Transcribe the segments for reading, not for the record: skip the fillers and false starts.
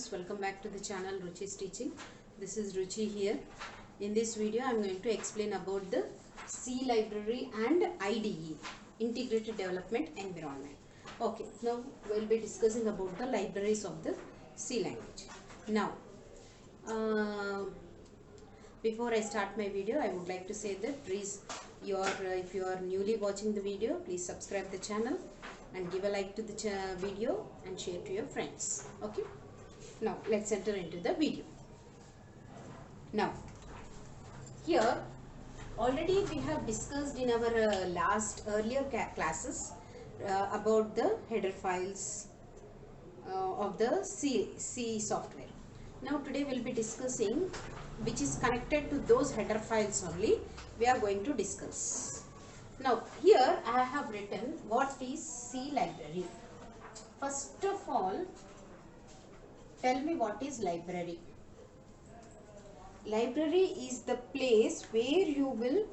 friends, welcome back to the channel Ruchi's Teaching. This is Ruchi here. In this video I am going to explain about the C library and IDE, Integrated Development Environment. Okay, now we will be discussing about the libraries of the C language. Now before I start my video, I would like to say that please if you are newly watching the video, please subscribe the channel and give a like to the video and share to your friends. Okay, now let's enter into the video. Now here already we have discussed in our earlier classes about the header files of the C software. Now today we will be discussing which is connected to those header files only we are going to discuss. Now here I have written what is C library. First of all, tell me what is library. Library is the place where you will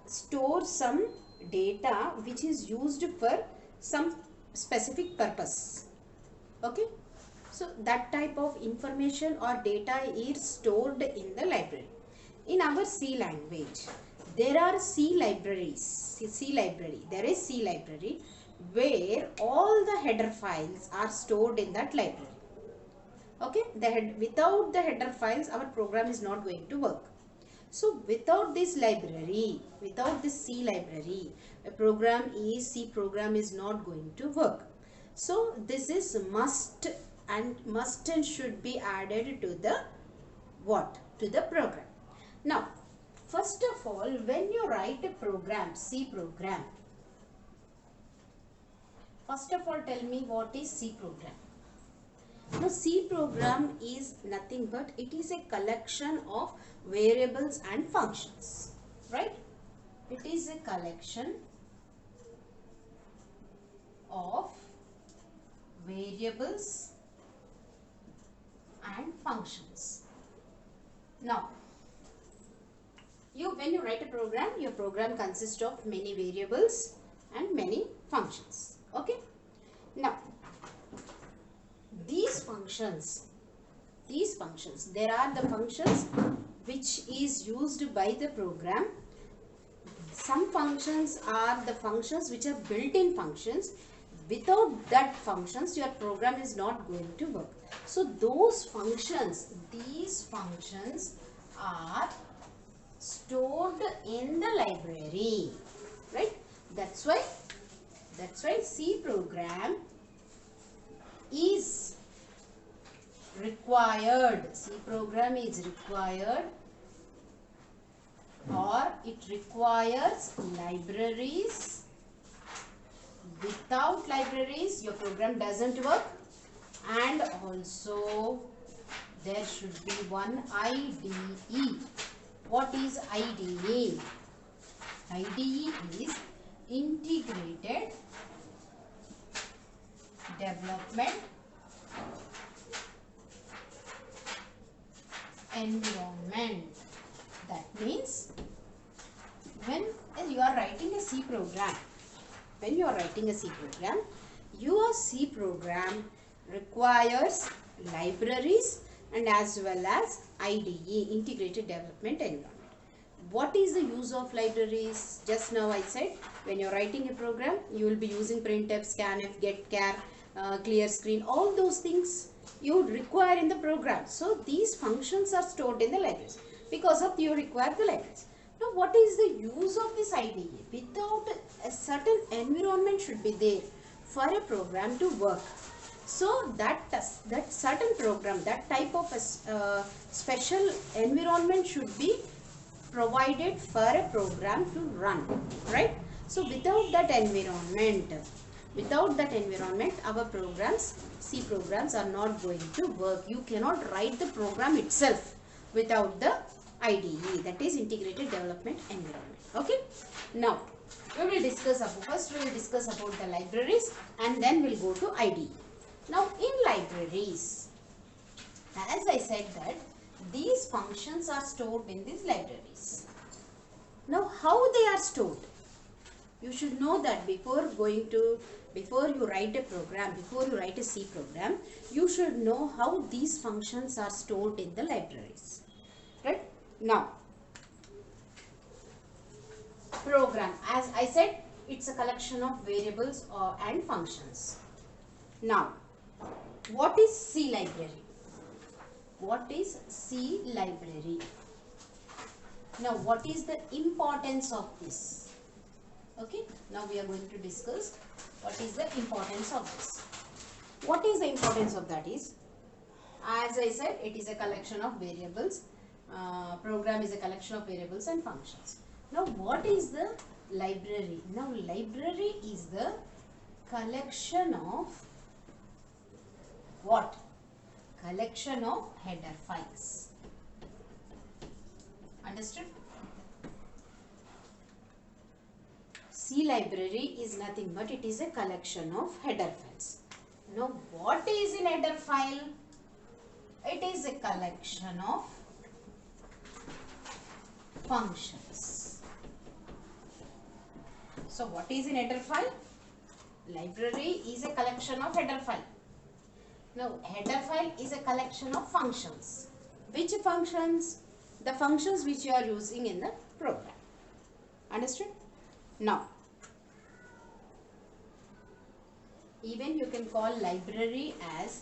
store some data which is used for some specific purpose. Okay, so that type of information or data is stored in the library. In our C language, there are C libraries. There is C library where all the header files are stored in that library. Okay, without the header files, our program is not going to work. So without this library, without this C library, C program is not going to work. So this is must and should be added to the what? To the program. Now, first of all, when you write a program, C program, first of all tell me what is C program. Now C program is nothing but it is a collection of variables and functions, right? It is a collection of variables and functions. Now when you write a program, your program consists of many variables and many functions. Okay, now these functions, there are the functions which is used by the program. Some functions are the functions which are built-in functions. Without that functions, your program is not going to work. So those functions, these functions are stored in the library, right? That's why C program is required. C program is required, or it requires libraries. Without libraries, your program doesn't work. And also there should be one IDE. What is IDE? IDE is Integrated Development Environment. That means when you are writing a C program, your C program requires libraries and as well as IDE, Integrated Development Environment. What is the use of libraries? Just now I said, when you are writing a program, you will be using printf, scanf, getchar, clear screen, all those things you require in the program. So these functions are stored in the libraries. Because of you require the libraries. Now what is the use of this IDE? Without a certain environment should be there for a program to work. So that certain program, that type of a special environment should be provided for a program to run, right? So without that environment, our programs, C programs are not going to work. You cannot write the program itself without the IDE, that is Integrated Development Environment. Okay, now we will discuss about the libraries and then we'll go to IDE. Now in libraries, as I said that these functions are stored in these libraries. Now how they are stored? You should know that before you write a program, before you write a C program, you should know how these functions are stored in the libraries. Right? Now, program, as I said, it's a collection of variables and functions. Now, what is C library? What is C library? Now, what is the importance of this? Okay, now we are going to discuss what is the importance of this. What is the importance of that is, as I said, it is a collection of variables. Program is a collection of variables and functions. Now, what is the library? Now, library is the collection of what? Collection of header files. Understood? C library is nothing but it is a collection of header files. Now, what is in header file? It is a collection of functions. So, what is in header file? Library is a collection of header file. Now, header file is a collection of functions. Which functions? The functions which you are using in the program. Understood? Now, even you can call library as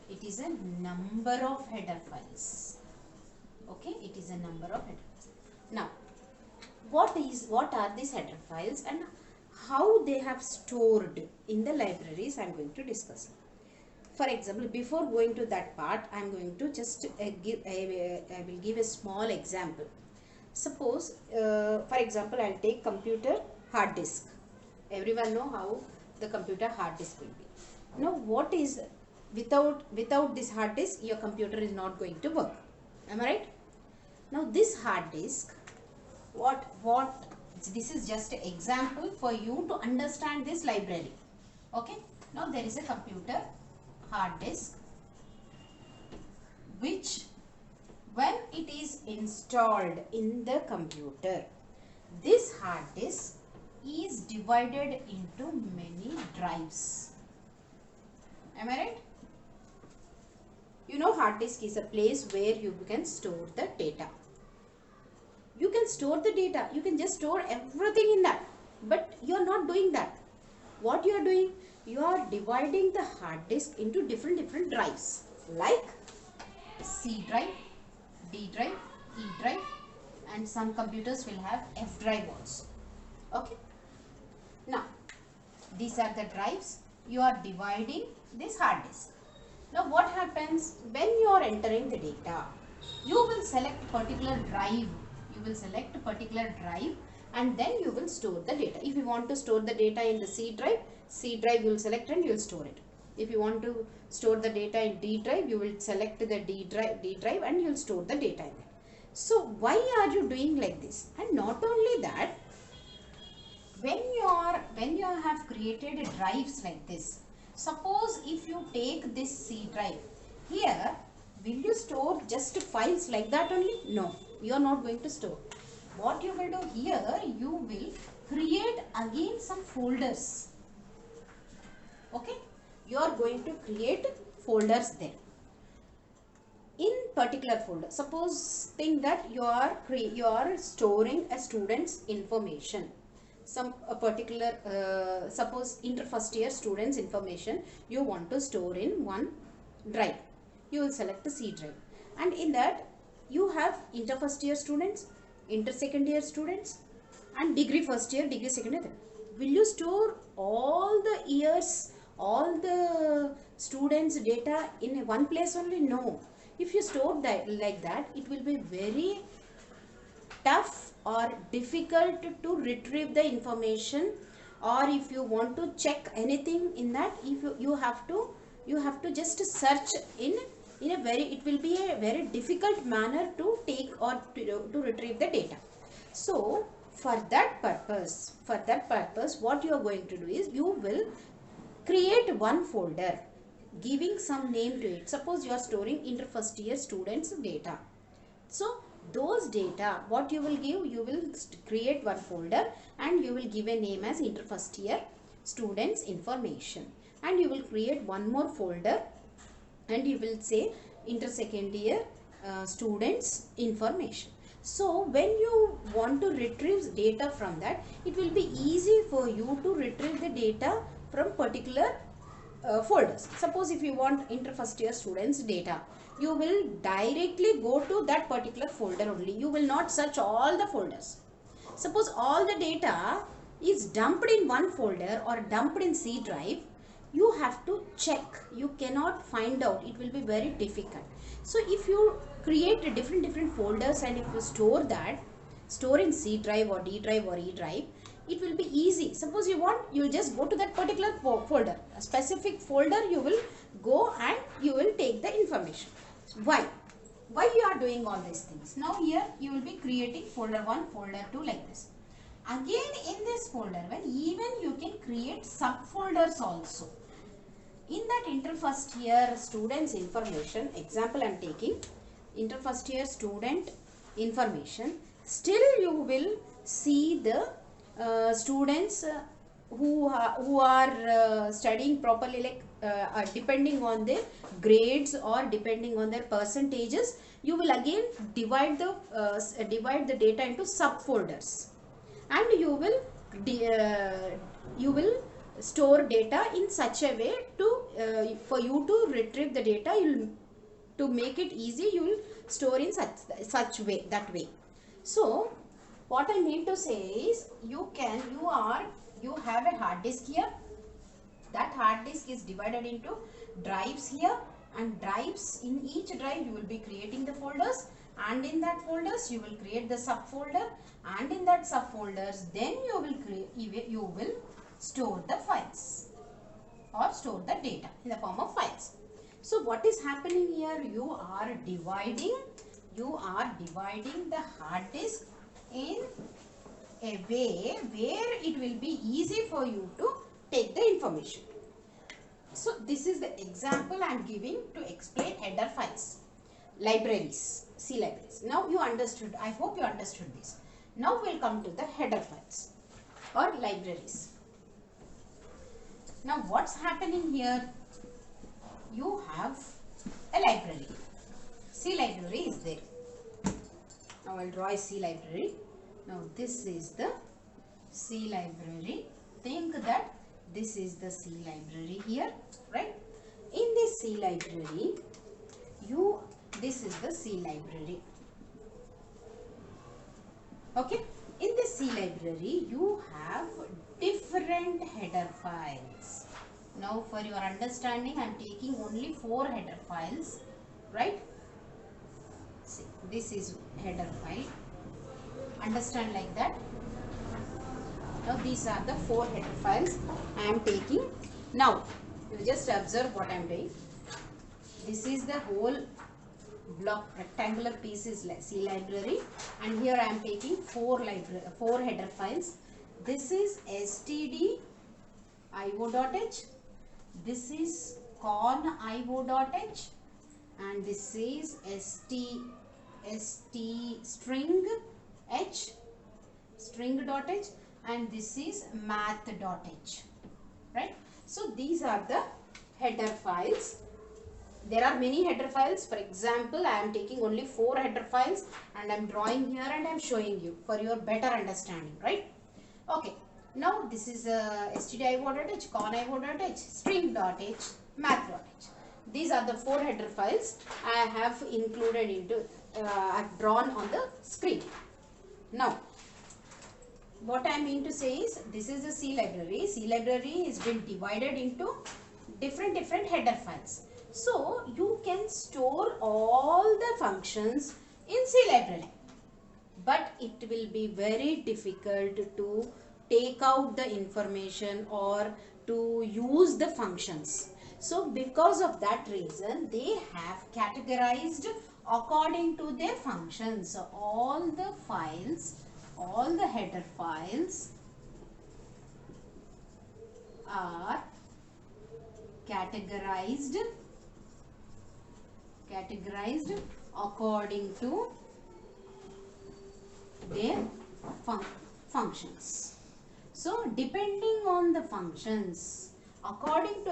it is a number of header files. Okay, it is a number of header files. Now, what are these header files and how they have stored in the libraries? I am going to discuss. For example, before going to that part, I am going to just I will give a small example. Suppose, for example, I will take computer hard disk. Everyone know how the computer hard disk will be. Now, what is without this hard disk, your computer is not going to work. Am I right? Now, this hard disk, this is just an example for you to understand this library. Okay. Now, there is a computer hard disk which, when it is installed in the computer, this hard disk is divided into many drives. Am I right? You know, hard disk is a place where you can store the data. You can store the data. You can just store everything in that. But you are not doing that. What you are doing? You are dividing the hard disk into different drives. Like C drive, D drive, E drive, and some computers will have F drive also. Okay. Now, these are the drives. You are dividing this hard disk. Now, what happens when you are entering the data? You will select particular drive. You will select a particular drive and then you will store the data. If you want to store the data in the C drive you will select and you will store it. If you want to store the data in D drive, you will select the D drive and you will store the data in there. So, why are you doing like this? And not only that, when you have created drives like this, suppose if you take this C drive, here will you store just files like that only? No, you are not going to store. What you will do here, you will create again some folders. Okay, you are going to create folders there. In particular folder, suppose think that you are storing a student's information. A particular suppose inter first year students information you want to store in one drive. You will select the C drive, and in that you have inter first year students, inter second year students, and degree first year, degree second year. Will you store all the years, all the students data in one place only? No. If you store that like that, it will be very tough or difficult to retrieve the information, or if you want to check anything in that, if you have to just search in a very, it will be a very difficult manner to take or to retrieve the data. So for that purpose what you are going to do is, you will create one folder giving some name to it. Suppose you are storing inter first year students data. So those data, what you will give, you will create one folder and you will give a name as inter first year students information, and you will create one more folder and you will say inter second year students information. So when you want to retrieve data from that, it will be easy for you to retrieve the data from particular folders. Suppose if you want inter first year students data, you will directly go to that particular folder only. You will not search all the folders. Suppose all the data is dumped in one folder or dumped in C drive, you have to check. You cannot find out. It will be very difficult. So if you create different folders and if you store that, store in C drive or D drive or E drive, it will be easy. Suppose you want, you will just go to that particular folder, a specific folder you will go and you will take the information. Why you are doing all these things? Now here you will be creating folder 1, folder 2 like this. Again in this folder, when even you can create subfolders also. In that inter first year students information, example I am taking inter first year student information, still you will see the students who are studying properly, like depending on their grades or depending on their percentages, you will again divide the data into subfolders, and you will store data in such a way to for you to retrieve the data. To make it easy, you will store in such way, that way. So what I mean to say is, you have a hard disk here. That hard disk is divided into drives here, and drives, in each drive you will be creating the folders, and in that folders you will create the subfolder, and in that subfolders then you will store the files or store the data in the form of files. So what is happening here? You are dividing the hard disk in a way where it will be easy for you to take the information. So this is the example I am giving to explain header files, libraries, C libraries. Now you understood. I hope you understood this. Now we will come to the header files or libraries. Now what's happening here? You have a library. C library is there. Now I will draw a C library. Now this is the C library. Think that this is the C library here, right? In this C library, this is the C library. Okay. In this C library, you have different header files. Now for your understanding, I am taking only 4 header files, right? See, this is header file. Understand like that. Now these are the 4 header files I am taking. Now you just observe what I am doing. This is the whole block, rectangular piece is C library, and here I am taking 4 header files. This is stdio.h, this is con.io.h, and this is string.h, and this is math.h, right? So these are the header files. There are many header files. For example, I am taking only 4 header files and I am drawing here and I am showing you for your better understanding, right? Okay. Now this is stdio.h, con.io.h, string.h, math.h. These are the 4 header files I have included into, I have drawn on the screen. Now, what I mean to say is, this is the C library. C library is been divided into different header files. So you can store all the functions in C library, but it will be very difficult to take out the information or to use the functions. So because of that reason, they have categorized according to their functions. So all the files, all the header files are categorized according to their functions. So depending on the functions, according to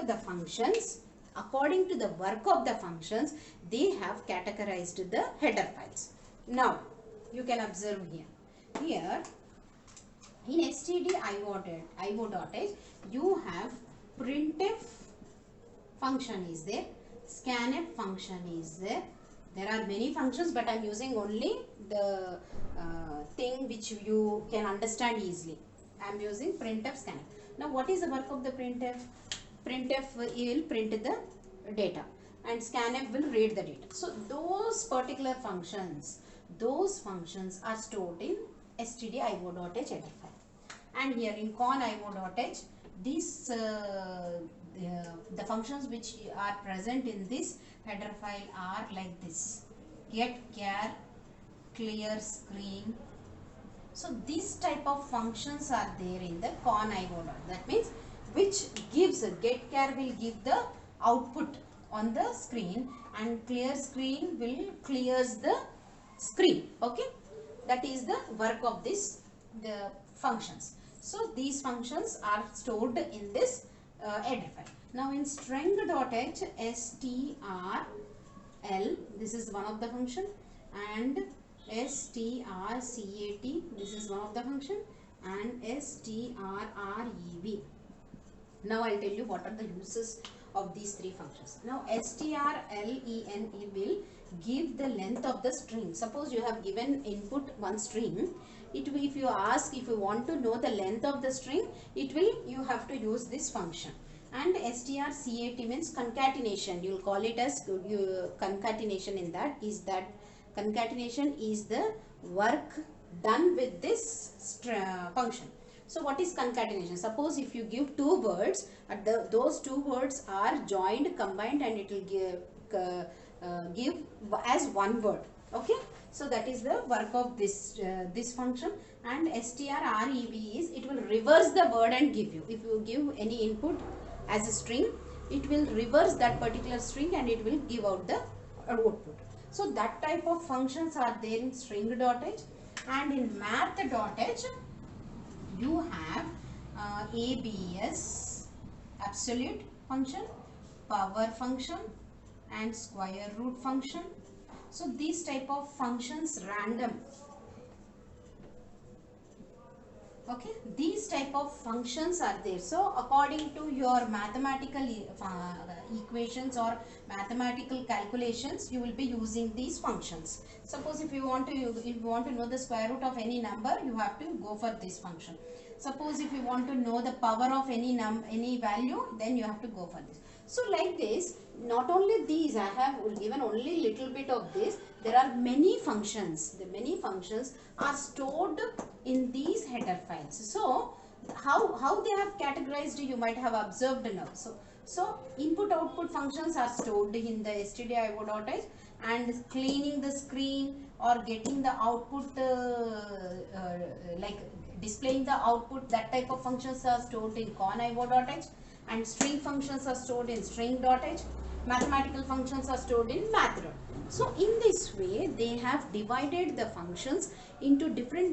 the work of the functions, they have categorized the header files. Now you can observe here in stdio.h you have printf function is there, scanf function is there. There are many functions, but I am using only the thing which you can understand easily. I am using printf, scanf. Now what is the work of the printf? Printf will print the data and scanf will read the data. So those particular functions, are stored in stdio.h header file. And here in conio.h, these the functions which are present in this header file are like this: get, char, clear, screen. So this type of functions are there in the conio. That means which gives get, char will give the output on the screen, and clear screen will clears the screen. Okay, that is the work of the functions. So these functions are stored in this header file. Now in string.h, strl, this is one of the function, and strcat, this is one of the function, and strrev. Now I'll tell you what are the uses of these three functions. Now strlen will give the length of the string. Suppose you have given input one string, it will, if you want to know the length of the string, you have to use this function. And strcat means concatenation. You will call it as concatenation. In that concatenation is the work done with this function. So what is concatenation? Suppose if you give two words, those two words are joined, combined, and it will give as one word. Okay, so that is the work of this function. And strrev is, it will reverse the word and give you. If you give any input as a string, it will reverse that particular string and it will give out the output. So that type of functions are there in string.h. And in math.h you have abs, absolute function, power function, and square root function. So these type of functions, random. Okay, these type of functions are there. So according to your mathematical equations or mathematical calculations, you will be using these functions. Suppose if you want to know the square root of any number, you have to go for this function. Suppose if you want to know the power of any value, then you have to go for this. So like this, not only these, I have given only little bit of this. There are many functions. The many functions are stored in these header files. So how they have categorized, you might have observed now. So input output functions are stored in the stdio.h, and cleaning the screen or getting the output like displaying the output, that type of functions are stored in conio.h, and string functions are stored in string.h. Mathematical functions are stored in math.h. So in this way they have divided the functions into different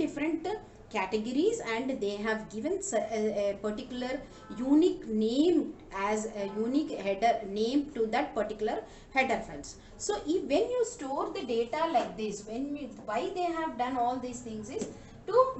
categories, and they have given a particular unique name as a unique header name to that particular header files. So when you store the data like this, why they have done all these things is to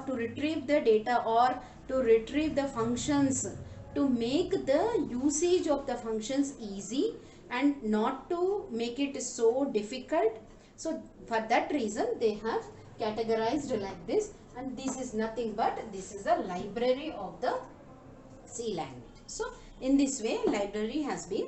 retrieve the data or to retrieve the functions, to make the usage of the functions easy and not to make it so difficult. So for that reason they have categorized like this, and this is nothing but this is a library of the C language. So in this way library has been